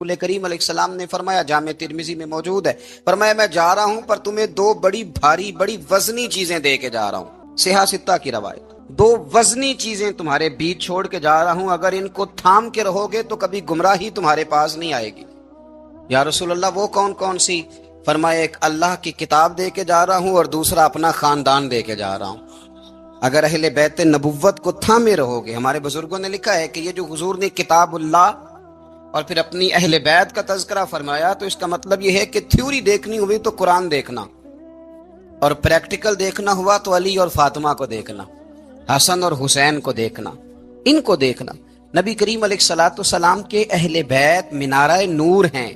رسول کریم علیہ السلام نے فرمایا، جامع ترمذی میں موجود ہے، فرمایا میں جا رہا ہوں پر تمہیں دو بڑی بھاری بڑی وزنی چیزیں دے کے جا رہا ہوں۔ صحیح ستہ کی روایت، دو وزنی چیزیں تمہارے بیچ چھوڑ کے جا رہا ہوں، اگر ان کو تھام کے رہو گے تو کبھی گمراہی تمہارے پاس نہیں آئے گی۔ یا رسول اللہ وہ کون کون سی؟ فرمایا ایک اللہ کی کتاب دے کے جا رہا ہوں اور دوسرا اپنا خاندان دے کے جا رہا ہوں۔ اگر اہل بیت نبوت کو تھامے رہو گے، ہمارے بزرگوں نے لکھا ہے کہ یہ جو حضور نے کتاب اللہ اور پھر اپنی اہل بیت کا تذکرہ فرمایا تو اس کا مطلب یہ ہے کہ تھیوری دیکھنی ہوئی تو قرآن دیکھنا، اور پریکٹیکل دیکھنا ہوا تو علی اور فاطمہ کو دیکھنا، حسن اور حسین کو دیکھنا، ان کو دیکھنا۔ نبی کریم علیہ الصلوۃ والسلام کے اہل بیت مینارہ نور ہیں،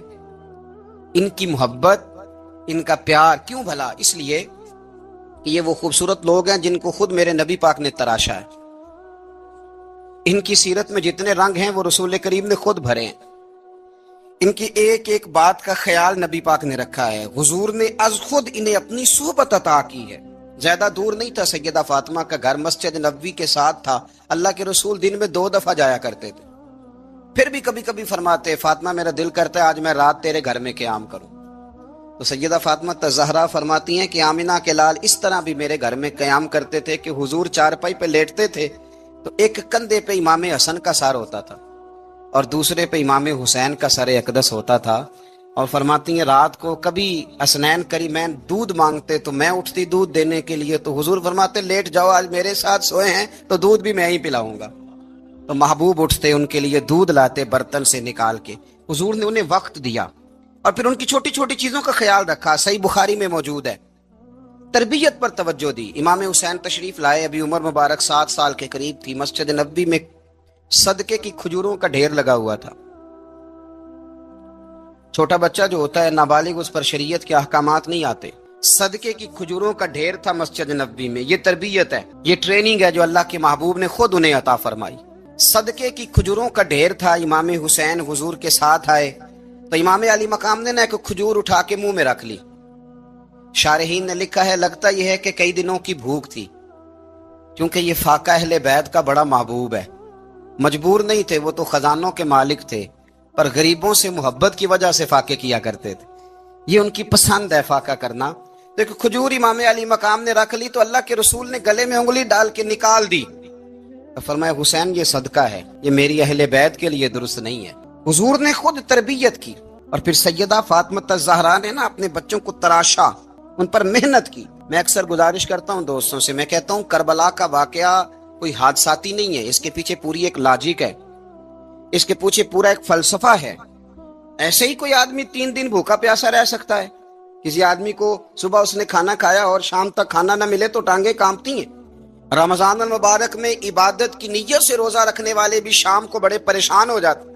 ان کی محبت، ان کا پیار کیوں بھلا؟ اس لیے کہ یہ وہ خوبصورت لوگ ہیں جن کو خود میرے نبی پاک نے تراشا ہے۔ ان کی سیرت میں جتنے رنگ ہیں وہ رسول کریم نے خود بھرے ہیں۔ ان کی ایک ایک بات کا خیال نبی پاک نے رکھا ہے۔ حضور نے از خود انہیں اپنی صحبت عطا کی ہے۔ زیادہ دور نہیں تھا سیدہ فاطمہ کا گھر، مسجد نبوی کے ساتھ تھا۔ اللہ کے رسول دن میں 2 دفعہ جایا کرتے تھے، پھر بھی کبھی کبھی فرماتے فاطمہ میرا دل کرتا ہے آج میں رات تیرے گھر میں قیام کروں، تو سیدہ فاطمہ الزہرا فرماتی ہیں کہ آمنہ کے لال اس طرح بھی میرے گھر میں قیام کرتے تھے کہ حضور چارپائی پہ لیٹتے تھے تو ایک کندھے پہ امام حسن کا سر ہوتا تھا اور دوسرے پہ امام حسین کا سر اقدس ہوتا تھا، اور فرماتی ہیں رات کو کبھی حسنین کریمین دودھ مانگتے تو میں اٹھتی دودھ دینے کے لیے، تو حضور فرماتے لیٹ جاؤ آج میرے ساتھ سوئے ہیں تو دودھ بھی میں ہی پلاؤں گا، تو محبوب اٹھتے ان کے لیے دودھ لاتے برتن سے نکال کے۔ حضور نے انہیں وقت دیا اور پھر ان کی چھوٹی چھوٹی چیزوں کا خیال رکھا۔ صحیح بخاری میں موجود ہے، تربیت پر توجہ دی۔ امام حسین تشریف لائے، ابھی عمر مبارک 7 سال کے قریب تھی، مسجد نبوی میں صدقے کی کھجوروں کا ڈھیر لگا ہوا تھا۔ چھوٹا بچہ جو ہوتا ہے نابالغ، اس پر شریعت کے احکامات نہیں آتے۔ صدقے کی کھجوروں کا ڈھیر تھا مسجد نبوی میں۔ یہ تربیت ہے، یہ ٹریننگ ہے جو اللہ کے محبوب نے خود انہیں عطا فرمائی۔ صدقے کی کھجوروں کا ڈھیر تھا، امام حسین حضور کے ساتھ آئے تو امام علی مقام نے ایک کھجور اٹھا کے منہ میں رکھ لی۔ شارحین نے لکھا ہے لگتا یہ ہے کہ کئی دنوں کی بھوک تھی، کیونکہ یہ فاقہ اہل بیت کا بڑا محبوب ہے۔ مجبور نہیں تھے، وہ تو خزانوں کے مالک تھے، پر غریبوں سے محبت کی وجہ سے فاقے کیا کرتے تھے، یہ ان کی پسند ہے فاقہ کرنا۔ تو ایک کھجور امام علی مقام نے رکھ لی تو اللہ کے رسول نے گلے میں انگلی ڈال کے نکال دی، فرمایا حسین یہ صدقہ ہے، یہ میری اہل بیت کے لیے درست نہیں ہے۔ حضور نے خود تربیت کی، اور پھر سیدہ فاطمہ الزہرا نے اپنے بچوں کو تراشا، ان پر محنت کی۔ میں اکثر گزارش کرتا ہوں دوستوں سے، میں کہتا ہوں کربلا کا واقعہ کوئی حادثاتی نہیں ہے، اس کے پیچھے پوری ایک لاجک ہے، اس کے پیچھے پورا ایک فلسفہ ہے۔ ایسے ہی کوئی آدمی 3 دن بھوکا پیاسا رہ سکتا ہے؟ کسی آدمی کو صبح اس نے کھانا کھایا اور شام تک کھانا نہ ملے تو ٹانگیں کانپتی ہیں۔ رمضان المبارک میں عبادت کی نیت سے روزہ رکھنے والے بھی شام کو بڑے پریشان ہو جاتے،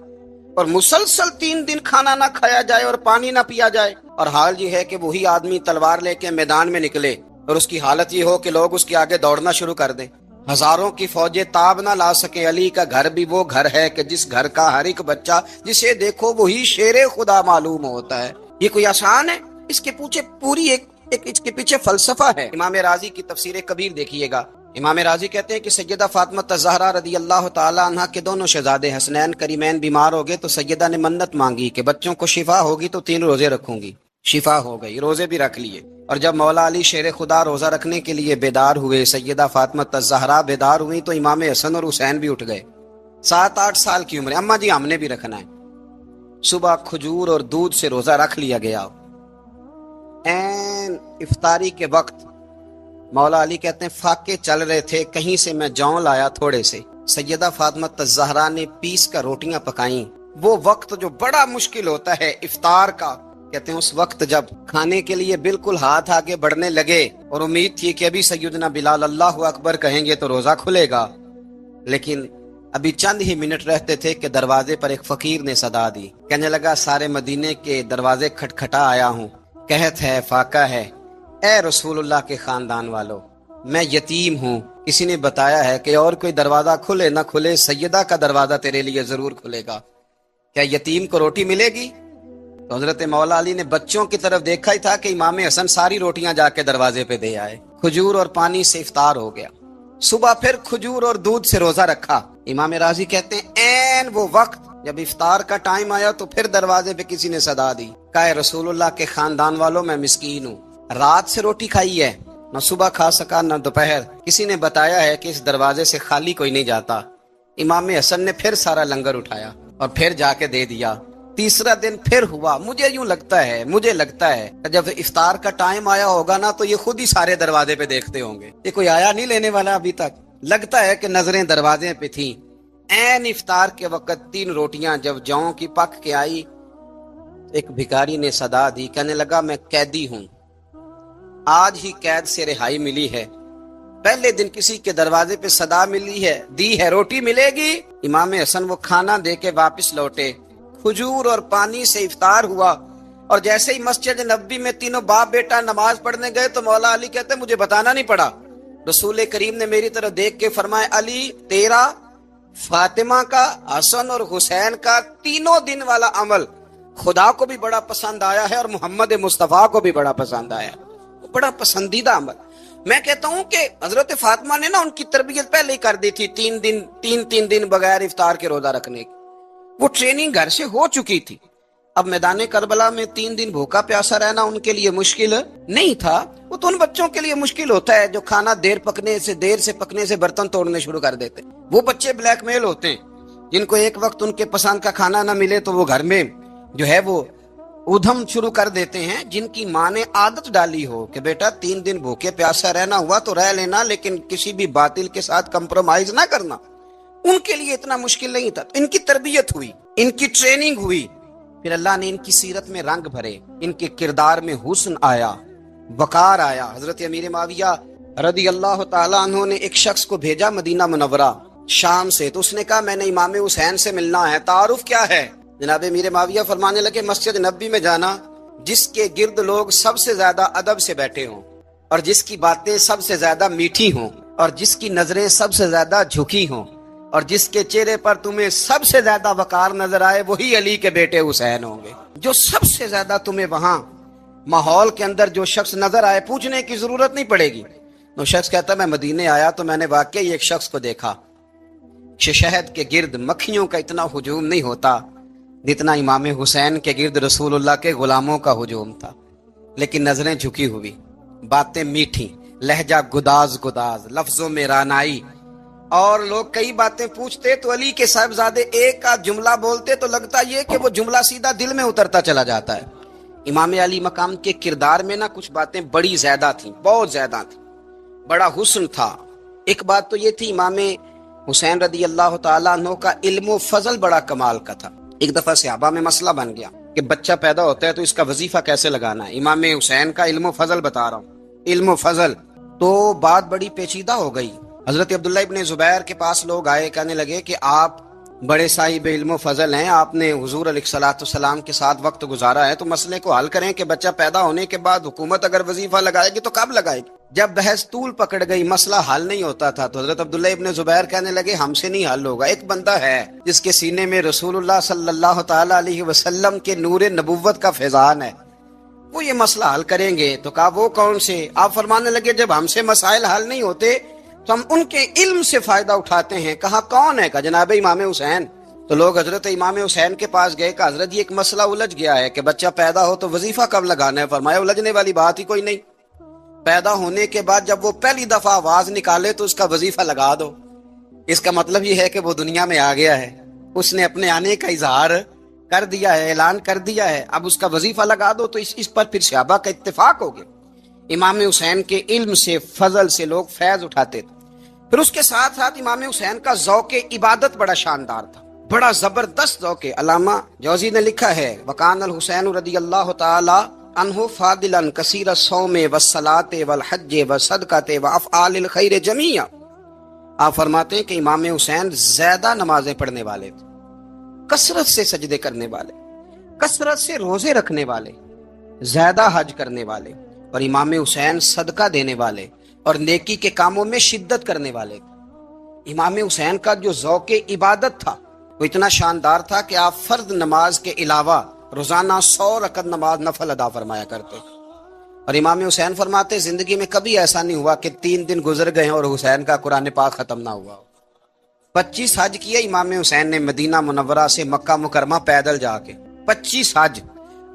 اور مسلسل 3 دن کھانا نہ کھایا جائے اور پانی نہ پیا جائے، اور حال یہ ہے کہ وہی آدمی تلوار لے کے میدان میں نکلے اور اس کی حالت یہ ہو کہ لوگ اس کے آگے دوڑنا شروع کر دیں، ہزاروں کی فوجیں تاب نہ لا سکے۔ علی کا گھر بھی وہ گھر ہے کہ جس گھر کا ہر ایک بچہ جسے دیکھو وہی شیر خدا معلوم ہوتا ہے۔ یہ کوئی آسان ہے؟ اس کے پیچھے پوری اس کے پیچھے فلسفہ ہے۔ امام راضی کی تفسیر کبیر دیکھیے گا، امام راضی کہتے ہیں کہ سیدہ فاطمہ الزہرا رضی اللہ تعالی عنہا کے دونوں شہزادے حسنین کریمین بیمار ہو گئے تو سیدہ نے منت مانگی کہ بچوں کو شفا ہوگی تو 3 روزے رکھوں گی۔ شفا ہو گئی، روزے بھی رکھ لیے، اور جب مولا علی شیر خدا روزہ رکھنے کے لیے بیدار ہوئے، سیدہ فاطمہ الزہرا بیدار ہوئی تو امام حسن اور حسین بھی اٹھ گئے، 7-8 سال کی عمر، اماں جی ہم نے بھی رکھنا ہے۔ صبح کھجور اور دودھ سے روزہ رکھ لیا گیا۔ این افطاری کے وقت مولا علی کہتے ہیں فاقے چل رہے تھے، کہیں سے میں جون لایا تھوڑے سے، سیدہ فاطمہ الزہرا نے پیس کر روٹیاں پکائیں۔ وہ وقت جو بڑا مشکل ہوتا ہے افطار کا، کہتے ہیں اس وقت جب کھانے کے لیے بالکل ہاتھ آگے بڑھنے لگے اور امید تھی کہ ابھی سیدنا بلال اللہ اکبر کہیں گے تو روزہ کھلے گا، لیکن ابھی چند ہی منٹ رہتے تھے کہ دروازے پر ایک فقیر نے صدا دی، کہنے لگا سارے مدینے کے دروازے کھٹکھٹا آیا ہوں، قحط ہے، فاقہ ہے، اے رسول اللہ کے خاندان والو میں یتیم ہوں، کسی نے بتایا ہے کہ اور کوئی دروازہ کھلے نہ کھلے سیدہ کا دروازہ تیرے لیے ضرور کھلے گا، کیا یتیم کو روٹی ملے گی؟ تو حضرت مولا علی نے بچوں کی طرف دیکھا ہی تھا کہ امام حسن ساری روٹیاں جا کے دروازے پہ دے آئے، کھجور اور پانی سے افطار ہو گیا۔ صبح پھر کھجور اور دودھ سے روزہ رکھا۔ امام راضی کہتے ہیں این وہ وقت جب افطار کا ٹائم آیا تو پھر دروازے پہ کسی نے صدا دی، کہا رسول اللہ کے خاندان والوں میں مسکین ہوں، رات سے روٹی کھائی ہے، نہ صبح کھا سکا نہ دوپہر، کسی نے بتایا ہے کہ اس دروازے سے خالی کوئی نہیں جاتا۔ امام حسن نے پھر سارا لنگر اٹھایا اور پھر جا کے دے دیا۔ تیسرا دن پھر ہوا، مجھے لگتا ہے جب افطار کا ٹائم آیا ہوگا نا تو یہ خود ہی سارے دروازے پہ دیکھتے ہوں گے، یہ کوئی آیا نہیں لینے والا ابھی تک۔ لگتا ہے کہ نظریں دروازے پہ تھیں۔ عین افطار کے وقت 3 روٹیاں جب جاؤں کی پک کے آئی، ایک بھکاری نے صدا دی، کہنے لگا میں قیدی ہوں، آج ہی قید سے رہائی ملی ہے، پہلے دن کسی کے دروازے پہ صدا دی ہے روٹی ملے گی۔ امام حسن وہ کھانا دے کے واپس لوٹے، کھجور اور پانی سے افطار ہوا، اور جیسے ہی مسجد نبوی میں تینوں باپ بیٹا نماز پڑھنے گئے تو مولا علی کہتے مجھے بتانا نہیں پڑا، رسول کریم نے میری طرف دیکھ کے فرمایا علی تیرا، فاطمہ کا، حسن اور حسین کا 3 دن والا عمل خدا کو بھی بڑا پسند آیا ہے اور محمد مصطفیٰ کو بھی بڑا پسند آیا، بڑا پسندیدہ عمل۔ میں کہتا ہوں کہ حضرت فاطمہ نے نا ان کی تربیت پہلے ہی کر دی تھی، 3 دن بغیر افطار کے روزہ رکھنے کی، وہ ٹریننگ گھر سے ہو چکی تھی۔ اب میدان کربلا میں 3 دن بھوکا پیاسا رہنا ان کے لیے مشکل نہیں تھا، وہ تو ان بچوں کے لیے مشکل ہوتا ہے جو کھانا دیر سے پکنے سے برتن توڑنے شروع کر دیتے۔ وہ بچے بلیک میل ہوتے ہیں جن کو ایک وقت ان کے پسند کا کھانا نہ ملے تو وہ گھر میں جو ہے وہ ادھم شروع کر دیتے ہیں، جن کی ماں نے عادت ڈالی ہو کہ بیٹا 3 دن بھوکے پیاسا رہنا ہوا تو رہ لینا، لیکن کسی بھی باطل کے ساتھ کمپرومائز نہ کرنا، ان کے لیے اتنا مشکل نہیں تھا۔ ان کی تربیت ہوئی، ان کی ٹریننگ ہوئی، پھر اللہ نے ان کی سیرت میں رنگ بھرے، ان کے کردار میں حسن آیا، وقار آیا۔ حضرت امیر معاویہ رضی اللہ تعالیٰ عنہ نے ایک شخص کو بھیجا مدینہ منورہ شام سے، تو اس نے کہا میں نے امام حسین سے ملنا ہے، تعارف کیا ہے؟ جناب امیر معاویہ فرمانے لگے مسجد نبوی میں جانا جس کے گرد لوگ سب سے زیادہ ادب سے بیٹھے ہوں، اور جس کی باتیں سب سے زیادہ میٹھی ہوں، اور جس کی نظریں سب سے زیادہ جھکی ہوں، اور جس کے چہرے پر تمہیں سب سے زیادہ وقار نظر آئے، وہی علی کے بیٹے حسین ہوں گے۔ جو سب سے زیادہ تمہیں وہاں ماحول کے اندر جو شخص نظر آئے، پوچھنے کی ضرورت نہیں پڑے گی۔ وہ شخص کہتا میں مدینے آیا تو میں نے واقعی ایک شخص کو دیکھا، شہد کے گرد مکھیوں کا اتنا ہجوم نہیں ہوتا جتنا امام حسین کے گرد رسول اللہ کے غلاموں کا ہجوم تھا، لیکن نظریں جھکی ہوئی، باتیں میٹھی، لہجہ گداز، لفظوں میں رانائی، اور لوگ کئی باتیں پوچھتے تو علی کے صاحبزادے ایک کا جملہ بولتے تو لگتا یہ کہ وہ جملہ سیدھا دل میں اترتا چلا جاتا ہے۔ امام علی مقام کے کردار میں نا کچھ باتیں بڑی زیادہ تھیں، بہت زیادہ تھیں، بڑا حسن تھا۔ ایک بات تو یہ تھی امام حسین رضی اللہ تعالیٰ عنہ کا علم و فضل بڑا کمال کا تھا۔ ایک دفعہ صحابہ میں مسئلہ بن گیا کہ بچہ پیدا ہوتا ہے تو اس کا وظیفہ کیسے لگانا ہے۔ امام حسین کا علم و فضل بتا رہا ہوں، علم و فضل، تو بات بڑی پیچیدہ ہو گئی۔ حضرت عبداللہ ابن زبیر کے پاس لوگ آئے، کہنے لگے کہ آپ بڑے صاحب علم و فضل ہیں، آپ نے حضور علیہ الصلوۃ والسلام کے ساتھ وقت گزارا ہے، تو مسئلے کو حل کریں کہ بچہ پیدا ہونے کے بعد حکومت اگر وظیفہ لگائے گی تو کب لگائے گی؟ جب بحث طول پکڑ گئی، مسئلہ حل نہیں ہوتا تھا، تو حضرت عبداللہ ابن زبیر کہنے لگے ہم سے نہیں حل ہوگا، ایک بندہ ہے جس کے سینے میں رسول اللہ صلی اللہ تعالی علیہ وسلم کے نور نبوت کا فیضان ہے، وہ یہ مسئلہ حل کریں گے۔ تو کہا وہ کون سے؟ آپ فرمانے لگے جب ہم سے مسائل حل نہیں ہوتے تو ہم ان کے علم سے فائدہ اٹھاتے ہیں۔ کہا کون ہے؟ کہا جناب امام حسین۔ تو لوگ حضرت امام حسین کے پاس گئے، کہا حضرت یہ ایک مسئلہ الجھ گیا ہے کہ بچہ پیدا ہو تو وظیفہ کب لگانا ہے؟ فرمایا الجھنے والی بات ہی کوئی نہیں، پیدا ہونے کے بعد جب وہ پہلی دفعہ آواز نکالے تو اس کا وظیفہ لگا دو۔ اس کا مطلب یہ ہے کہ وہ دنیا میں آ گیا ہے، اس نے اپنے آنے کا اظہار کر دیا ہے، اعلان کر دیا ہے، اب اس کا وظیفہ لگا دو۔ تو اس پر پھر صحابہ کا اتفاق ہو گیا۔ امام حسین کے علم سے، فضل سے لوگ فیض اٹھاتے تھے۔ پھر اس کے ساتھ ساتھ امام حسین کا ذوق عبادت بڑا شاندار تھا، بڑا زبردست ذوق۔ علامہ جوزی نے لکھا ہے وکان الحسین رضی اللہ تعالی عنہ فاضلا کثیر الصوم والصلاۃ والحج والصدقۃ وافعال الخیر جمیعا۔ آپ فرماتے ہیں کہ امام حسین زیادہ نمازیں پڑھنے والے تھے، کثرت سے سجدے کرنے والے، کثرت سے روزے رکھنے والے، زیادہ حج کرنے والے، اور امام حسین صدقہ دینے والے اور نیکی کے کاموں میں شدت کرنے والے تھے۔ امام حسین کا جو ذوق عبادت تھا وہ اتنا شاندار تھا کہ آپ فرض نماز کے علاوہ روزانہ 100 رکعت نماز نفل ادا فرمایا کرتے۔ اور امام حسین فرماتے زندگی میں کبھی ایسا نہیں ہوا کہ 3 دن گزر گئے اور حسین کا قرآن پاک ختم نہ ہوا ہو۔ 25 حج کیا امام حسین نے مدینہ منورہ سے مکہ مکرمہ پیدل جا کے، 25 حج۔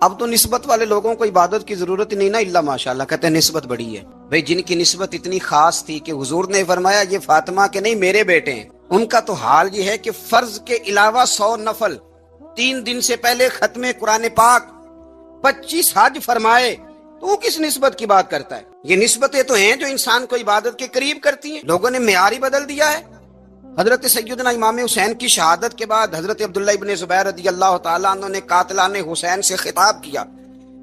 اب تو نسبت والے لوگوں کو عبادت کی ضرورت نہیں نا، اللہ ماشاءاللہ کہتے ہیں نسبت بڑی ہے بھئی، جن کی نسبت اتنی خاص تھی کہ حضور نے فرمایا یہ فاطمہ کے نہیں میرے بیٹے ہیں، ان کا تو حال یہ ہے کہ فرض کے علاوہ 100 نفل 3 دن سے پہلے ختم قرآن پاک، 25 حج فرمائے، تو کس نسبت کی بات کرتا ہے؟ یہ نسبتیں تو ہیں جو انسان کو عبادت کے قریب کرتی ہیں، لوگوں نے معیار ہی بدل دیا ہے۔ حضرت سیدنا امام حسین کی شہادت کے بعد حضرت عبداللہ ابن زبیر رضی اللہ تعالیٰ عنہ نے قاتلان حسین سے خطاب کیا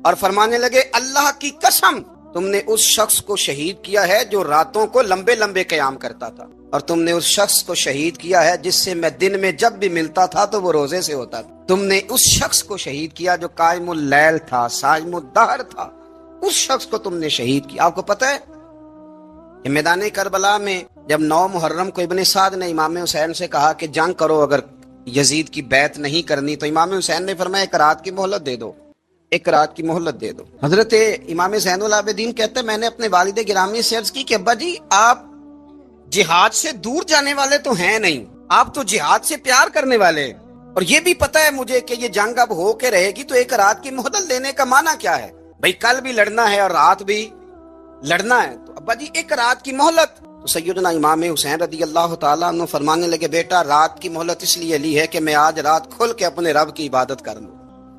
اور فرمانے لگے اللہ کی قسم تم نے اس شخص کو شہید کیا ہے جو راتوں کو لمبے لمبے قیام کرتا تھا، اور تم نے اس شخص کو شہید کیا ہے جس سے میں دن میں جب بھی ملتا تھا تو وہ روزے سے ہوتا تھا، تم نے اس شخص کو شہید کیا جو قائم اللیل تھا، صائم الدہر تھا، اس شخص کو تم نے شہید کیا۔ آپ کو پتہ ہے کہ میدان کربلا میں جب 9 محرم کو ابن سعد نے امام حسین سے کہا کہ جنگ کرو، اگر یزید کی بیعت نہیں کرنی تو امام حسین نے فرمایا 1 رات کی مہلت دے دو، 1 رات کی مہلت دے دو۔ حضرت امام زین العابدین کہتے ہیں میں نے اپنے والد گرامی سے عرض کی کہ ابا جی آپ جہاد سے دور جانے والے تو ہیں نہیں، آپ تو جہاد سے پیار کرنے والے ہیں، اور یہ بھی پتہ ہے مجھے کہ یہ جنگ اب ہو کے رہے گی، تو 1 رات کی مہلت دینے کا معنی کیا ہے؟ بھئی کل بھی لڑنا ہے اور رات بھی لڑنا ہے، تو ابا جی 1 رات کی مہلت۔ تو سیدنا امام حسین رضی اللہ تعالیٰ عنہ فرمانے لگے بیٹا رات کی مہلت اس لیے لی ہے کہ میں آج رات کھل کے اپنے رب کی عبادت کر لوں،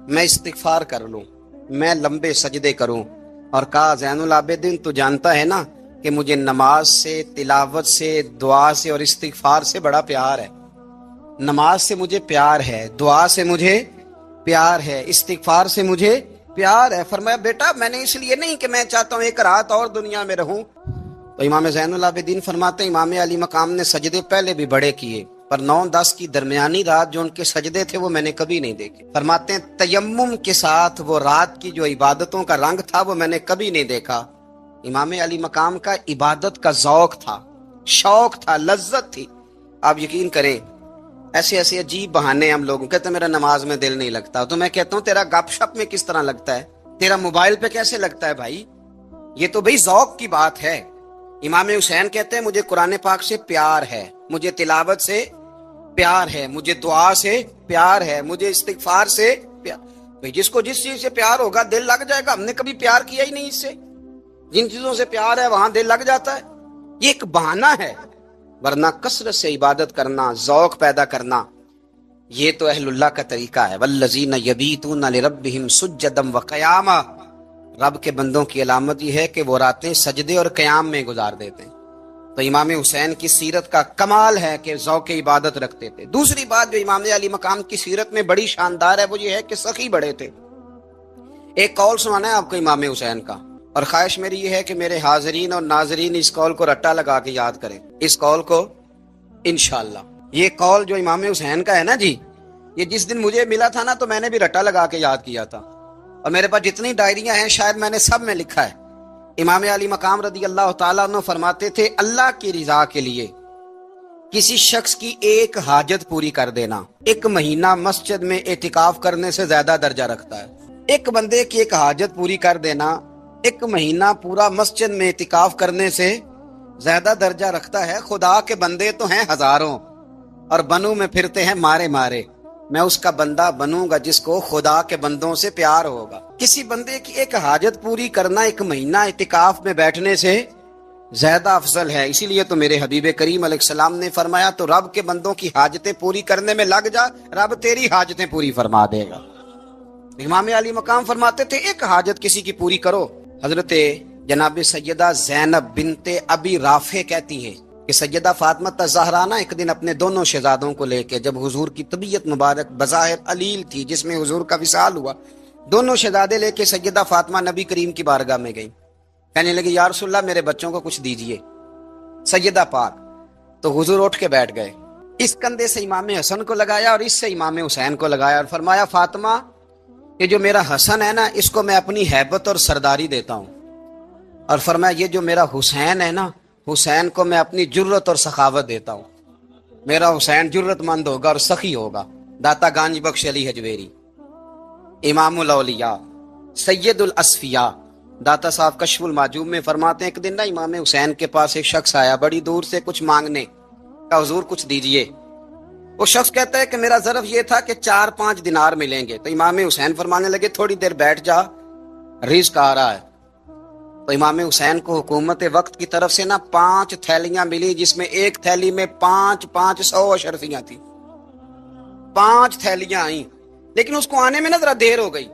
میں استغفار کر لوں، میں لمبے سجدے کروں۔ اور کہا زین العابدین تو جانتا ہے نا کہ مجھے نماز سے، تلاوت سے، دعا سے اور استغفار سے بڑا پیار ہے، نماز سے مجھے پیار ہے، دعا سے مجھے پیار ہے، استغفار سے مجھے پیار ہے۔ فرمایا بیٹا میں نے اس لیے نہیں کہ میں چاہتا ہوں 1 رات اور دنیا میں رہوں۔ تو امام زین العابدین فرماتے ہیں امام علی مقام نے سجدے پہلے بھی بڑے کیے، پر 9-10 کی درمیانی رات جو ان کے سجدے تھے وہ میں نے کبھی نہیں دیکھے۔ فرماتے ہیں تیمم کے ساتھ وہ رات کی جو عبادتوں کا رنگ تھا وہ میں نے کبھی نہیں دیکھا۔ امام علی مقام کا عبادت کا ذوق تھا، شوق تھا، لذت تھی۔ آپ یقین کریں ایسے ایسے عجیب بہانے ہم لوگوں کہتے ہیں میرا نماز میں دل نہیں لگتا، تو میں کہتا ہوں تیرا گپ شپ میں کس طرح لگتا ہے، تیرا موبائل پہ کیسے لگتا ہے بھائی؟ یہ تو بھائی ذوق کی بات ہے۔ امام حسین کہتے ہیں مجھے قرآن پاک سے پیار ہے، مجھے تلاوت سے پیار ہے، مجھے دعا سے پیار ہے، مجھے استغفار سے پیار۔ بھائی جس کو جس چیز سے پیار ہوگا دل لگ جائے گا، ہم نے کبھی پیار کیا ہی نہیں اس سے، جن چیزوں سے پیار ہے وہاں دل لگ جاتا ہے، یہ ایک بہانہ ہے، ورنہ کثرت سے عبادت کرنا، ذوق پیدا کرنا، یہ تو اہل اللہ کا طریقہ ہے۔ والذین یبیتون لربہم سجدا وقیاما، رب کے بندوں کی علامت یہ ہے کہ وہ راتیں سجدے اور قیام میں گزار دیتے ہیں۔ تو امام حسین کی سیرت کا کمال ہے کہ ذوق عبادت رکھتے تھے۔ دوسری بات جو امام علی مقام کی سیرت میں بڑی شاندار ہے وہ یہ ہے کہ سخی بڑے تھے۔ ایک قول سنانا ہے آپ کو امام حسین کا، اور خواہش میری یہ ہے کہ میرے حاضرین اور ناظرین اس قول کو رٹا لگا کے یاد کریں، اس قول کو انشاءاللہ۔ یہ قول جو امام حسین کا ہے نا جی، یہ جس دن مجھے ملا تھا نا تو میں نے بھی رٹا لگا کے یاد کیا تھا، اور میرے پاس جتنی ڈائریاں ہیں شاید میں نے سب میں لکھا ہے۔ امام علی مقام رضی اللہ تعالیٰ عنہ فرماتے تھے اللہ کی رضا کے لیے کسی شخص کی ایک حاجت پوری کر دینا 1 مہینہ مسجد میں اعتکاف کرنے سے زیادہ درجہ رکھتا ہے۔ ایک بندے کی ایک حاجت پوری کر دینا 1 مہینہ پورا مسجد میں اعتکاف کرنے سے زیادہ درجہ رکھتا ہے۔ خدا کے بندے تو ہیں ہزاروں اور بنوں میں پھرتے ہیں مارے مارے، میں اس کا بندہ بنوں گا جس کو خدا کے بندوں سے پیار ہوگا۔ کسی بندے کی ایک حاجت پوری کرنا 1 مہینہ اعتکاف میں بیٹھنے سے زیادہ افضل ہے۔ اسی لیے تو میرے حبیب کریم علیہ السلام نے فرمایا تو رب کے بندوں کی حاجتیں پوری کرنے میں لگ جا، رب تیری حاجتیں پوری فرما دے گا۔ امام علی مقام فرماتے تھے ایک حاجت کسی کی پوری کرو۔ حضرت جناب سیدہ زینب بنت ابی رافع کہتی ہیں کہ سیدہ فاطمہ الزہرا نا ایک دن اپنے دونوں شہزادوں کو لے کے، جب حضور کی طبیعت مبارک بظاہر علیل تھی جس میں حضور کا وصال ہوا، دونوں شہزادے لے کے سیدہ فاطمہ نبی کریم کی بارگاہ میں گئیں، کہنے لگے یا رسول اللہ میرے بچوں کو کچھ دیجئے سیدہ پاک۔ تو حضور اٹھ کے بیٹھ گئے، اس کندھے سے امام حسن کو لگایا اور اس سے امام حسین کو لگایا اور فرمایا فاطمہ یہ جو میرا حسن ہے نا اس کو میں اپنی ہیبت اور سرداری دیتا ہوں، اور فرمایا یہ جو میرا حسین ہے نا حسین کو میں اپنی جرت اور سخاوت دیتا ہوں، میرا حسین جرت مند ہوگا اور سخی ہوگا۔ داتا گانج بخش علی حجویری، امام الاولیاء، سید الاصفیاء، داتا صاحب کشف المعجوب میں فرماتے ہیں ایک دن نا امام حسین کے پاس ایک شخص آیا بڑی دور سے کچھ مانگنے، کہا حضور کچھ دیجئے۔ وہ شخص کہتا ہے کہ میرا ظرف یہ تھا کہ 4-5 دینار ملیں گے. تو امام حسین فرمانے لگے تھوڑی دیر بیٹھ جا، رزق آ رہا ہے. تو امام حسین کو حکومت وقت کی طرف سے 5 تھیلیاں ملی، جس میں ایک تھیلی میں 500 اشرفیاں تھی. 5 تھیلیاں آئیں، لیکن اس کو آنے میں ذرا دیر ہو گئی.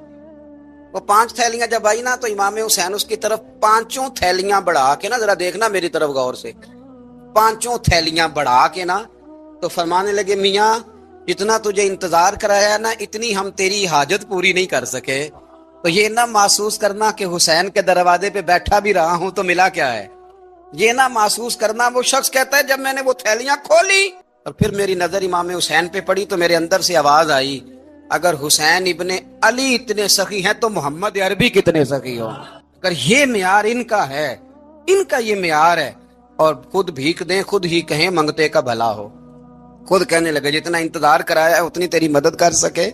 وہ 5 تھیلیاں جب آئی تو امام حسین اس کی طرف 5 تھیلیاں بڑھا کے ذرا دیکھنا میری طرف غور سے، 5 تھیلیاں بڑھا کے تو فرمانے لگے میاں جتنا تجھے انتظار کرایا اتنی ہم تیری حاجت پوری نہیں کر سکے. تو یہ نہ محسوس کرنا کہ حسین کے دروازے پہ بیٹھا بھی رہا ہوں تو ملا کیا ہے. یہ نہ محسوس کرنا. وہ شخص کہتا ہے جب میں نے وہ تھیلیاں کھولی اور پھر میری نظر امام حسین پہ پڑی تو میرے اندر سے آواز آئی، اگر حسین ابن علی اتنے سخی ہیں تو محمد عربی کتنے سخی ہوں. اگر یہ معیار ان کا ہے، ان کا یہ معیار ہے، اور خود بھیک دیں خود ہی کہیں منگتے کا بھلا ہو. خود کہنے لگے جتنا انتظار کرایا ہے اتنی تیری مدد کر سکے.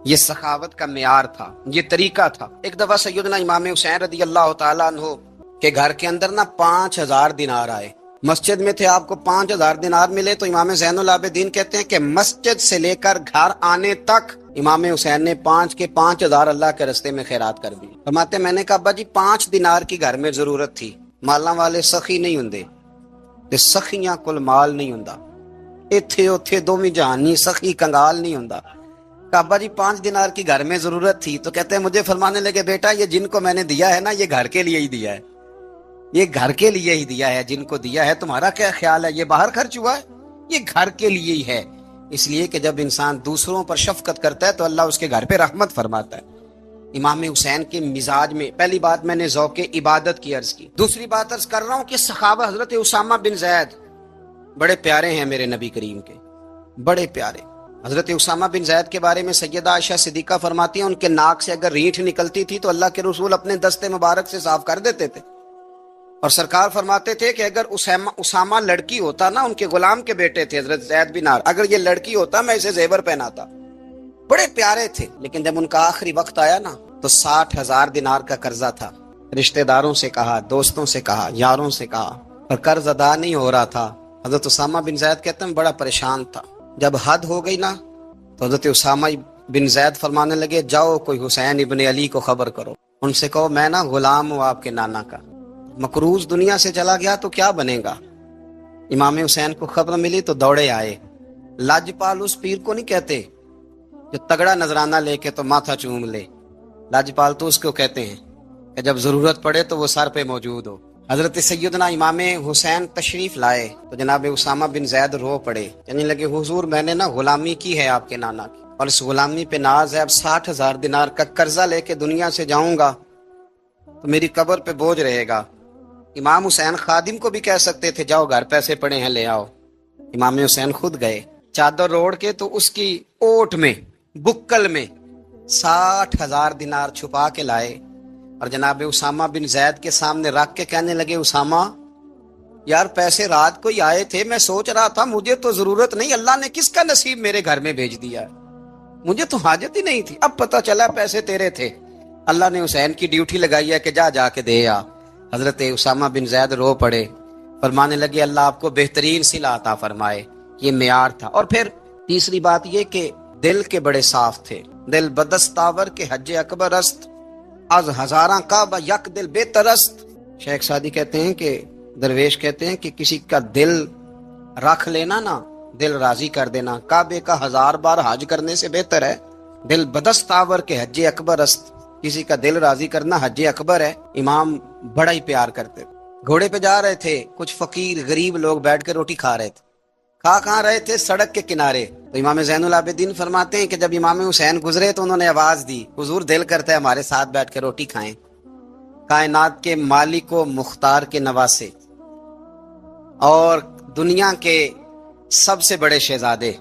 یہ سخاوت کا معیار تھا، یہ طریقہ تھا. ایک دفعہ سیدنا امام حسین رضی اللہ تعالیٰ عنہ کے گھر کے اندر 5000 دینار آئے. مسجد میں تھے، آپ کو 5000 دینار ملے. تو امام زین العابدین کہتے ہیں کہ مسجد سے لے کر گھر آنے تک امام حسین نے 5000 اللہ کے رستے میں خیرات کر دی. فرماتے میں نے کہا ابا جی 5 دینار کی گھر میں ضرورت تھی. مالاں والے سخی نہیں ہوندے تے سخیاں کل مال نہیں ہوندا. ایتھے اوتھے دوویں جہانی سخی کنگال نہیں ہوندا. کعبہ جی 5 دینار کی گھر میں ضرورت تھی. تو کہتے ہیں مجھے فرمانے لگے بیٹا یہ جن کو میں نے دیا ہے یہ گھر کے لیے ہی دیا ہے، یہ گھر کے لیے ہی دیا ہے. جن کو دیا ہے تمہارا کیا خیال ہے، یہ باہر خرچ ہوا ہے، یہ گھر کے لیے ہی ہے. اس لیے کہ جب انسان دوسروں پر شفقت کرتا ہے تو اللہ اس کے گھر پہ رحمت فرماتا ہے. امام حسین کے مزاج میں پہلی بات میں نے ذوق عبادت کی عرض کی. دوسری بات عرض کر رہا ہوں کہ صحابہ حضرت اسامہ بن زید بڑے پیارے ہیں میرے نبی کریم کے، بڑے پیارے. حضرت اسامہ بن زید کے بارے میں سیدہ عائشہ صدیقہ فرماتی ہیں ان کے ناک سے اگر ریٹھ نکلتی تھی تو اللہ کے رسول اپنے دستے مبارک سے صاف کر دیتے تھے. اور سرکار فرماتے تھے کہ اگر اسامہ لڑکی ہوتا ان کے غلام کے بیٹے تھے حضرت زید بن عار، اگر یہ لڑکی ہوتا میں اسے زیور پہناتا. بڑے پیارے تھے. لیکن جب ان کا آخری وقت آیا تو 60,000 دینار کا قرضہ تھا. رشتہ داروں سے کہا، دوستوں سے کہا، یاروں سے کہا، اور قرض ادا نہیں ہو رہا تھا. حضرت اسامہ بن زید کہتے ہیں بڑا پریشان تھا. جب حد ہو گئی تو حضرت اسامہ بن زید فرمانے لگے جاؤ کوئی حسین ابن علی کو خبر کرو، ان سے کہو میں غلام ہوں آپ کے نانا کا، مقروض دنیا سے چلا گیا تو کیا بنے گا. امام حسین کو خبر ملی تو دوڑے آئے. لاجپال اس پیر کو نہیں کہتے جو تگڑا نذرانہ لے کے تو ماتھا چوم لے. لاجپال تو اس کو کہتے ہیں کہ جب ضرورت پڑے تو وہ سر پہ موجود ہو. حضرت سیدنا امام حسین تشریف لائے تو جناب اسامہ بن زید رو پڑے. کہنے لگے حضور میں نے غلامی کی ہے آپ کے نانا کی، اور اس غلامی پہ ناز ہے. اب 60,000 دینار کا قرضہ لے کے دنیا سے جاؤں گا تو میری قبر پہ بوجھ رہے گا. امام حسین خادم کو بھی کہہ سکتے تھے جاؤ گھر پیسے پڑے ہیں لے آؤ. امام حسین خود گئے، چادر اوڑھ کے تو اس کی اوٹ میں بکل میں 60,000 دینار چھپا کے لائے اور جناب اسامہ بن زید کے سامنے رکھ کے کہنے لگے اسامہ یار پیسے رات کو ہی آئے تھے، میں سوچ رہا تھا مجھے تو ضرورت نہیں، اللہ نے کس کا نصیب میرے گھر میں بھیج دیا، مجھے تو حاجت ہی نہیں تھی، اب پتہ چلا پیسے تیرے تھے. اللہ نے حسین کی ڈیوٹی لگائی ہے کہ جا کے دے آ. حضرت اسامہ بن زید رو پڑے، فرمانے لگے اللہ آپ کو بہترین صلہ عطا فرمائے. یہ معیار تھا. اور پھر تیسری بات یہ کہ دل کے بڑے صاف تھے. دل بدستاور کے حج اکبر است، از ہزاراں کعبہ یک دل بہتر است. شیخ سعدی کہتے ہیں کہ درویش کہتے ہیں کہ کسی کا دل رکھ لینا دل راضی کر دینا کعبے کا 1000 بار حج کرنے سے بہتر ہے. دل بدستاور کے حج اکبر است، کسی کا دل راضی کرنا حج اکبر ہے. امام بڑا ہی پیار کرتے. گھوڑے پہ جا رہے تھے، کچھ فقیر غریب لوگ بیٹھ کے روٹی کھا رہے تھے. کہاں رہے تھے؟ سڑک کے کنارے. تو امام زین العابدین فرماتے ہیں کہ جب امام حسین گزرے تو انہوں نے آواز دی حضور دل کرتا ہے ہمارے ساتھ بیٹھ کے روٹی کھائیں. کائنات کے مالک و مختار کے نواسے اور دنیا کے سب سے بڑے شہزادے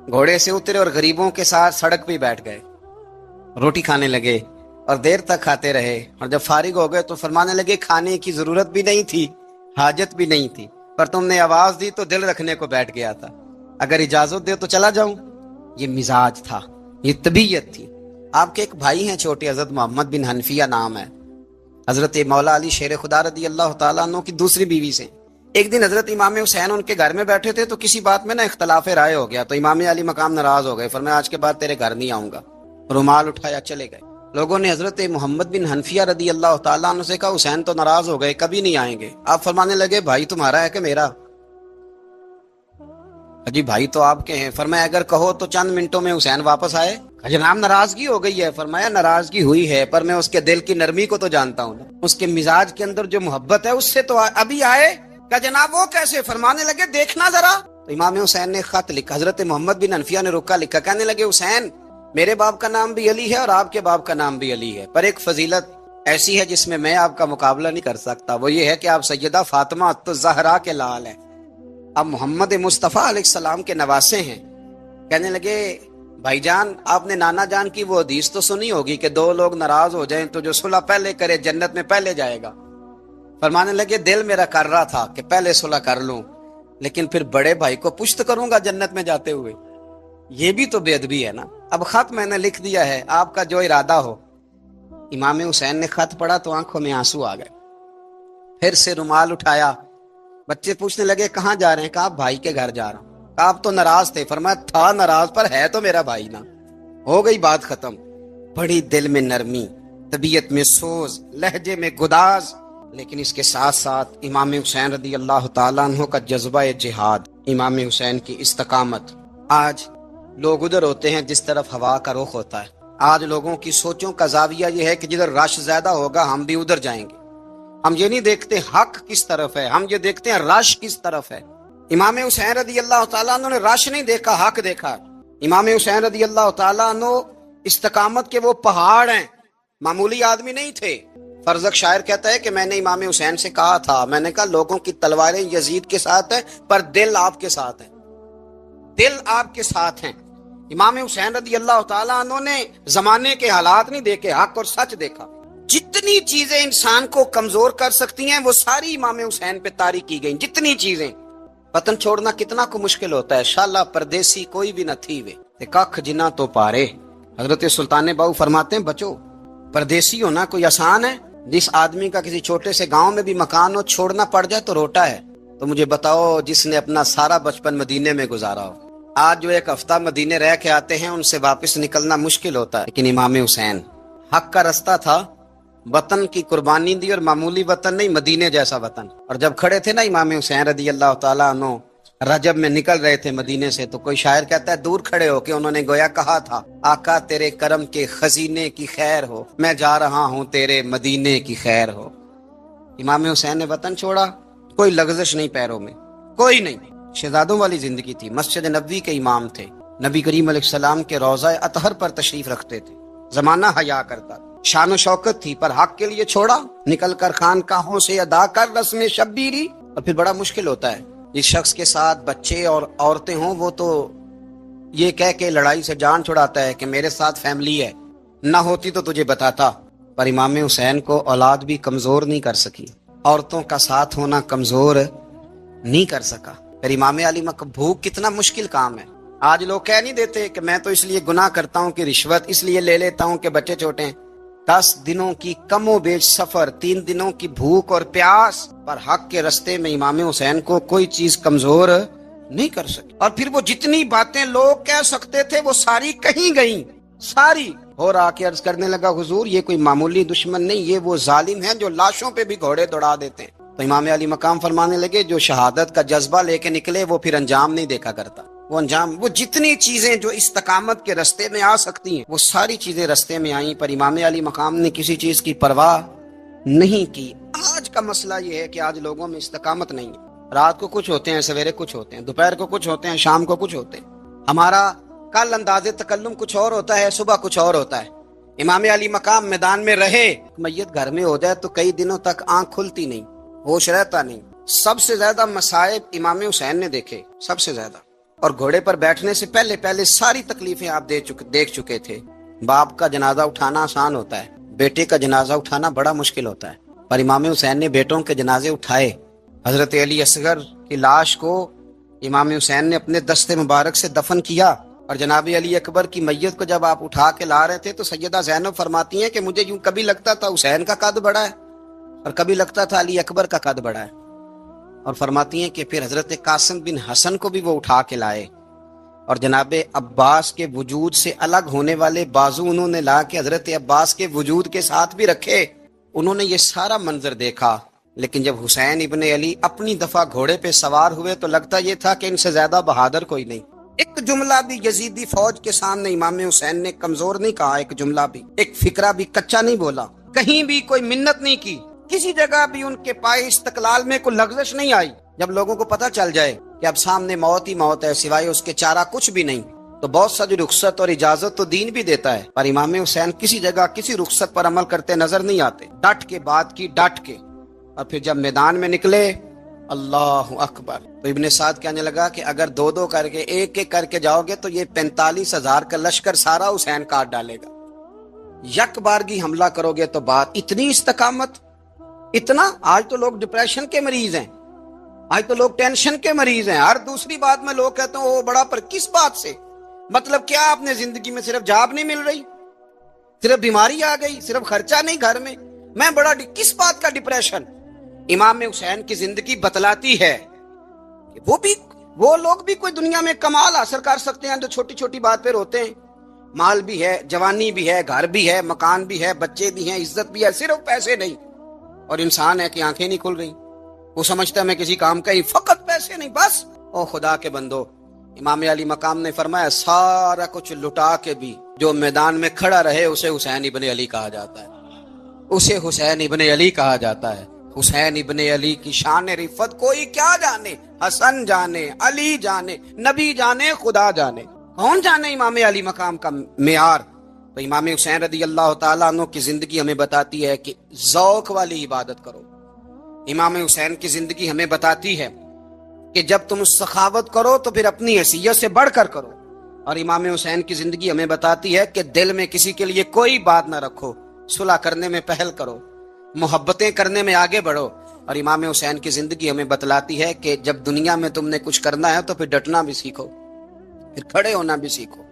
گھوڑے سے اترے اور غریبوں کے ساتھ سڑک پہ بیٹھ گئے، روٹی کھانے لگے اور دیر تک کھاتے رہے. اور جب فارغ ہو گئے تو فرمانے لگے کھانے کی ضرورت بھی نہیں تھی، حاجت بھی نہیں تھی، پر تم نے آواز دی تو دل رکھنے کو بیٹھ گیا تھا، اگر اجازت دے تو چلا جاؤں. یہ مزاج تھا، یہ طبیعت تھی. آپ کے ایک بھائی ہیں چھوٹے، حضرت محمد بن حنفیہ نام ہے، حضرت مولا علی شیر خدا رضی اللہ تعالیٰ عنہ کی دوسری بیوی سے. ایک دن حضرت امام حسین ان کے گھر میں بیٹھے تھے تو کسی بات میں نا اختلاف رائے ہو گیا، تو امام علی مقام ناراض ہو گئے، فرمایا آج کے بعد تیرے گھر نہیں آؤں گا، رومال اٹھایا چلے گئے۔ لوگوں نے حضرت محمد بن حنفیہ رضی اللہ تعالیٰ عنہ سے کہا حسین تو ناراض ہو گئے، کبھی نہیں آئیں گے۔ آپ فرمانے لگے بھائی تمہارا ہے کہ میرا؟ جی بھائی تو آپ کے ہیں۔ فرمایا اگر کہو تو چند منٹوں میں حسین واپس آئے؟ جناب ناراضگی ہو گئی ہے۔ فرمایا ناراضگی ہوئی ہے پر میں اس کے دل کی نرمی کو تو جانتا ہوں، اس کے مزاج کے اندر جو محبت ہے اس سے تو ابھی آئے۔ کہ جناب وہ کیسے؟ فرمانے لگے دیکھنا ذرا۔ تو امام حسین نے خط لکھا، حضرت محمد بن حنفیہ نے رکا لکھا، کہنے لگے حسین میرے باپ کا نام بھی علی ہے اور آپ کے باپ کا نام بھی علی ہے، پر ایک فضیلت ایسی ہے جس میں میں آپ کا مقابلہ نہیں کر سکتا، وہ یہ ہے کہ آپ سیدہ فاطمہ الزہرا کے لال ہیں، اب محمد مصطفیٰ علیہ السلام کے نواسے ہیں۔ کہنے لگے بھائی جان آپ نے نانا جان کی وہ حدیث تو سنی ہوگی کہ دو لوگ ناراض ہو جائیں تو جو صلح پہلے کرے جنت میں پہلے جائے گا۔ فرمانے لگے دل میرا کر رہا تھا کہ پہلے صلح کر لوں، لیکن پھر بڑے بھائی کو پشت کروں گا جنت میں جاتے ہوئے، یہ بھی تو بے ادبی ہے نا۔ اب خط میں نے لکھ دیا ہے، آپ کا جو ارادہ ہو۔ امام حسین نے خط پڑھا تو آنکھوں میں آنسو آ گئے، پھر سے رومال اٹھایا۔ بچے پوچھنے لگے کہاں جا رہے ہیں؟ کہا بھائی کے گھر جا رہا ہوں۔ کہا آپ تو ناراض تھے؟ فرمایا تھا ناراض پر ہے تو میرا بھائی نا، ہو گئی بات ختم۔ بڑی دل میں نرمی، طبیعت میں سوز، لہجے میں گداز، لیکن اس کے ساتھ ساتھ امام حسین رضی اللہ تعالیٰ عنہ کا جذبہ جہاد، امام حسین کی استقامت۔ آج لوگ ادھر ہوتے ہیں جس طرف ہوا کا رخ ہوتا ہے، آج لوگوں کی سوچوں کا زاویہ یہ ہے کہ جدھر رش زیادہ ہوگا ہم بھی ادھر جائیں گے۔ ہم یہ نہیں دیکھتے حق کس طرف ہے، ہم یہ دیکھتے ہیں رش کس طرف ہے۔ امام حسین رضی اللہ تعالیٰ عنہ نے رش نہیں دیکھا، حق دیکھا۔ امام حسین رضی اللہ تعالیٰ عنہ استقامت کے وہ پہاڑ ہیں، معمولی آدمی نہیں تھے۔ فرزق شاعر کہتا ہے کہ میں نے امام حسین سے کہا تھا، میں نے کہا لوگوں کی تلواریں یزید کے ساتھ ہیں پر دل آپ کے ساتھ ہے، دل آپ کے ساتھ ہیں۔ امام حسین رضی اللہ تعالیٰ عنہ نے زمانے کے حالات نہیں دیکھے، حق اور سچ دیکھا۔ جتنی چیزیں انسان کو کمزور کر سکتی ہیں وہ ساری امام حسین پہ طاری کی گئیں، جتنی چیزیں۔ وطن چھوڑنا کتنا کو مشکل ہوتا ہے، شالا پردیسی کوئی بھی نہ تھی وے تے ککھ جنہ تو پارے۔ حضرت سلطان باؤ فرماتے ہیں بچو پردیسی ہونا کوئی آسان ہے؟ جس آدمی کا کسی چھوٹے سے گاؤں میں بھی مکان ہو چھوڑنا پڑ جائے تو روٹا ہے، تو مجھے بتاؤ جس نے اپنا سارا بچپن مدینے میں گزارا ہو۔ آج جو ایک ہفتہ مدینے رہ کے آتے ہیں ان سے واپس نکلنا مشکل ہوتا ہے، لیکن امام حسین حق کا رستہ تھا، وطن کی قربانی دی، اور معمولی وطن نہیں، مدینے جیسا وطن۔ اور جب کھڑے تھے نا امام حسین رضی اللہ تعالیٰ عنہ رجب میں نکل رہے تھے مدینے سے، تو کوئی شاعر کہتا ہے دور کھڑے ہو کے انہوں نے گویا کہا تھا آقا تیرے کرم کے خزینے کی خیر ہو، میں جا رہا ہوں تیرے مدینے کی خیر ہو۔ امام حسین نے وطن چھوڑا، کوئی لغزش نہیں پیروں میں، کوئی نہیں، شہزادوں والی زندگی تھی، مسجد نبوی کے امام تھے، نبی کریم علیہ السلام کے روضہ اطہر پر تشریف رکھتے تھے، زمانہ حیا کرتا تھا، شان و شوکت تھی، پر حق کے لیے چھوڑا، نکل کر خانقاہوں سے ادا کر رسم شبیری۔ اور پھر بڑا مشکل ہوتا ہے جس شخص کے ساتھ بچے اور عورتیں ہوں وہ تو یہ کہہ کے لڑائی سے جان چھڑاتا ہے کہ میرے ساتھ فیملی ہے، نہ ہوتی تو تجھے بتاتا۔ پر امام حسین کو اولاد بھی کمزور نہیں کر سکی، عورتوں کا ساتھ ہونا کمزور نہیں کر سکا۔ پھر امام علی بھوک کتنا مشکل کام ہے۔ آج لوگ کہہ نہیں دیتے کہ میں تو اس لیے گناہ کرتا ہوں کہ رشوت اس لیے لے لیتا ہوں کہ بچے چھوٹے ہیں۔ 10 دنوں کی کم و بیش سفر، 3 دنوں کی بھوک اور پیاس، پر حق کے رستے میں امام حسین کو کوئی چیز کمزور نہیں کر سکی۔ اور پھر وہ جتنی باتیں لوگ کہہ سکتے تھے وہ ساری کہیں گئیں، ساری۔ اور آ کے عرض کرنے لگا حضور یہ کوئی معمولی دشمن نہیں، یہ وہ ظالم ہیں جو لاشوں پہ بھی گھوڑے دوڑا دیتے ہیں۔ تو امام علی مقام فرمانے لگے جو شہادت کا جذبہ لے کے نکلے وہ پھر انجام نہیں دیکھا کرتا، وہ انجام، وہ جتنی چیزیں جو استقامت کے رستے میں آ سکتی ہیں وہ ساری چیزیں رستے میں آئیں، پر امام علی مقام نے کسی چیز کی پرواہ نہیں کی۔ آج کا مسئلہ یہ ہے کہ آج لوگوں میں استقامت نہیں ہے، رات کو کچھ ہوتے ہیں، سویرے کچھ ہوتے ہیں، دوپہر کو کچھ ہوتے ہیں، شام کو کچھ ہوتے ہیں۔ ہمارا کل انداز تکلم کچھ اور ہوتا ہے، صبح کچھ اور ہوتا ہے۔ امام علی مقام میدان میں رہے، میت گھر میں ہو جائے تو کئی دنوں تک آنکھ کھلتی نہیں، ہوش رہتا نہیں۔ سب سے زیادہ مصائب امام حسین نے دیکھے، سب سے زیادہ، اور گھوڑے پر بیٹھنے سے پہلے ساری تکلیفیں آپ دیکھ چکے تھے۔ باپ کا جنازہ اٹھانا آسان ہوتا ہے، بیٹے کا جنازہ اٹھانا بڑا مشکل ہوتا ہے، پر امام حسین نے بیٹوں کے جنازے اٹھائے۔ حضرت علی اصغر کی لاش کو امام حسین نے اپنے دست مبارک سے دفن کیا، اور جناب علی اکبر کی میت کو جب آپ اٹھا کے لا رہے تھے تو سیدہ زینب فرماتی ہیں کہ مجھے یوں کبھی لگتا تھا حسین کا قد بڑا ہے اور کبھی لگتا تھا علی اکبر کا قد بڑا ہے۔ اور فرماتی ہیں کہ پھر حضرت قاسم بن حسن کو بھی وہ اٹھا کے لائے اور جناب عباس کے وجود سے الگ ہونے والے بازو انہوں نے لا کے حضرت عباس کے وجود کے ساتھ بھی رکھے۔ انہوں نے یہ سارا منظر دیکھا، لیکن جب حسین ابن علی اپنی دفعہ گھوڑے پہ سوار ہوئے تو لگتا یہ تھا کہ ان سے زیادہ بہادر کوئی نہیں۔ ایک جملہ بھی یزیدی فوج کے سامنے امام حسین نے کمزور نہیں کہا، ایک جملہ بھی، ایک فقرہ بھی کچا نہیں بولا، کہیں بھی کوئی منت نہیں کی، کسی جگہ بھی ان کے پائے استقلال میں کوئی لغزش نہیں آئی۔ جب لوگوں کو پتہ چل جائے کہ اب سامنے موت ہی موت ہے، سوائے اس کے چارہ کچھ بھی نہیں، تو بہت ساری رخصت اور اجازت تو دین بھی دیتا ہے، پر امام حسین کسی جگہ کسی رخصت پر عمل کرتے نظر نہیں آتے، ڈٹ کے بات کی ڈٹ کے۔ اور پھر جب میدان میں نکلے، اللہ اکبر، تو ابن سعد کہنے لگا کہ اگر دو دو کر کے ایک ایک کر کے جاؤ گے تو یہ 45,000 کا لشکر سارا حسین کاٹ ڈالے گا، یک بارگی حملہ کرو گے تو بات۔ اتنی استقامت، اتنا۔ آج تو لوگ ڈپریشن کے مریض ہیں، آج تو لوگ ٹینشن کے مریض ہیں، ہر دوسری بات میں لوگ کہتے ہیں وہ بڑا، پر کس بات سے؟ مطلب کیا آپ نے زندگی میں صرف جاب نہیں مل رہی، صرف بیماری آ گئی، صرف خرچہ نہیں گھر میں بڑا کس بات کا ڈپریشن؟ امام حسین کی زندگی بتلاتی ہے کہ وہ لوگ بھی کوئی دنیا میں کمال حاصل کر سکتے ہیں جو چھوٹی چھوٹی بات پہ روتے ہیں۔ مال بھی ہے، جوانی بھی ہے، گھر بھی ہے، مکان بھی ہے، بچے بھی ہیں، عزت بھی ہے، صرف پیسے نہیں۔ اور انسان ہے کہ آنکھیں نہیں کھل رہی، وہ سمجھتا ہے میں کسی کام کا ہی، فقط پیسے نہیں بس۔ او خدا کے بندو، امام علی مقام نے فرمایا سارا کچھ لٹا کے بھی جو میدان میں کھڑا رہے اسے حسین ابن علی کہا جاتا ہے، اسے حسین ابن علی کہا جاتا ہے۔ حسین ابن علی کی شان رفت کوئی کیا جانے، حسن جانے، علی جانے، نبی جانے، خدا جانے، کون جانے امام علی مقام کا معیار۔ تو امام حسین رضی اللہ تعالیٰ عنہ کی زندگی ہمیں بتاتی ہے کہ ذوق والی عبادت کرو۔ امام حسین کی زندگی ہمیں بتاتی ہے کہ جب تم سخاوت کرو تو پھر اپنی حیثیت سے بڑھ کر کرو۔ اور امام حسین کی زندگی ہمیں بتاتی ہے کہ دل میں کسی کے لیے کوئی بات نہ رکھو، صلح کرنے میں پہل کرو، محبتیں کرنے میں آگے بڑھو۔ اور امام حسین کی زندگی ہمیں بتلاتی ہے کہ جب دنیا میں تم نے کچھ کرنا ہے تو پھر ڈٹنا بھی سیکھو، پھر کھڑے ہونا بھی سیکھو۔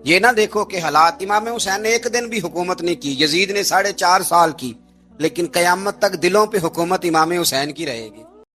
یہ نہ دیکھو کہ حالات، امام حسین نے ایک دن بھی حکومت نہیں کی، یزید نے 4.5 سال کی، لیکن قیامت تک دلوں پہ حکومت امام حسین کی رہے گی۔